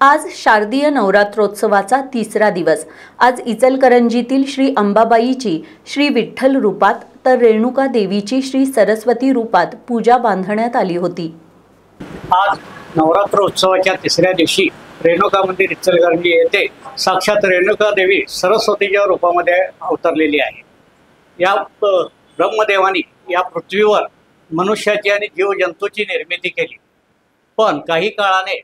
आज शारदीय नवरात्रोत्सवाचा तिसरा दिवस। आज इचलकरंजीतील श्री अंबाबाईची श्री विठ्ठल रूपात तर रेणुका देवीची श्री सरस्वती रूपात पूजा बांधण्यात आली होती। आज नवरात्रोत्सवाच्या तिसऱ्या दिवशी रेणुका मंदिर इचलकरंजी येथे साक्षात रेणुका देवी सरस्वतीच्या रूपामध्ये अवतरलेली आहे। या ब्रह्मदेवानी या पृथ्वीवर मनुष्याची आणि जीवजंतूची निर्मिती केली, पण काही काळाने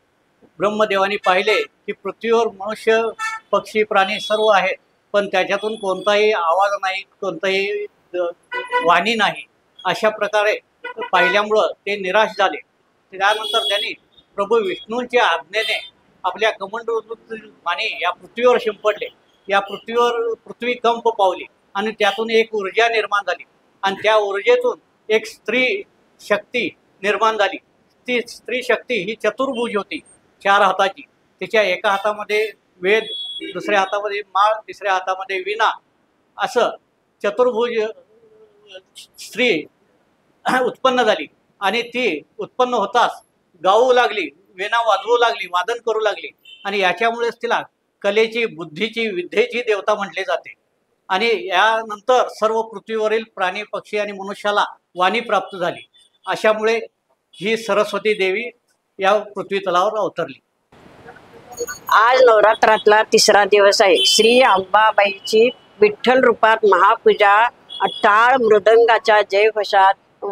ब्रह्मदेवानी पाहिले की पृथ्वीवर मनुष्य पक्षी प्राणी सर्व आहेत, पण त्याच्यातून कोणताही आवाज नाही, कोणताही वाणी नाही। अशा प्रकारे पाहिल्यामुळं ते निराश झाले। त्यानंतर त्यांनी प्रभू विष्णूंच्या आज्ञेने आपल्या कमंडलूतील पाणी या पृथ्वीवर शिंपडले। या पृथ्वीवर पृथ्वी कंप पावली आणि त्यातून एक ऊर्जा निर्माण झाली आणि त्या ऊर्जेतून एक स्त्री शक्ती निर्माण झाली। ती स्त्री शक्ती ही चतुर्भुज होती, 4 हाताची। तिच्या एका हातामध्ये वेद, दुसऱ्या हातामध्ये माळ, तिसऱ्या हातामध्ये वीणा, असं चतुर्भुज स्त्री उत्पन्न झाली आणि ती उत्पन्न होताच गाऊ लागली, वीणा वाजवू लागली, वादन करू लागली आणि याच्यामुळेच तिला कलेची, बुद्धीची, विद्येची देवता म्हटले जाते। आणि यानंतर सर्व पृथ्वीवरील प्राणी, पक्षी आणि मनुष्याला वाणी प्राप्त झाली। अशामुळे ही सरस्वती देवी या पृथ्वी तलावर अवतरली। आज नवरात्रातला तिसरा दिवस आहे। श्री अंबाबाईची विठ्ठल रूपात महापूजा टाळ मृदंगाच्या जयघोषात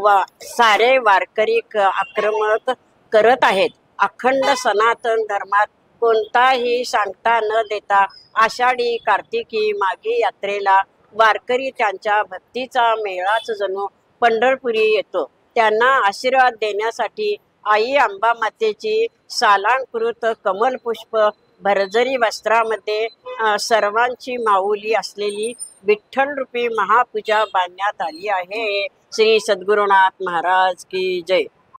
सारे वारकरी आक्रमक करत आहेत। अखंड सनातन धर्मात कोणताही सांगता न देता आषाढी, कार्तिकी, माघी यात्रेला वारकरी त्यांच्या भक्तीचा मेळाच जणू पंढरपुरी येतो। त्यांना आशीर्वाद देण्यासाठी आई अंबा मातेची सालांकृत कमलपुष्प भरजरी वस्त्रामध्ये सर्वांची माऊली असलेली विठ्ठल रूपी महापूजा बांधण्यात आली आहे। श्री सद्गुरुनाथ महाराज की जय।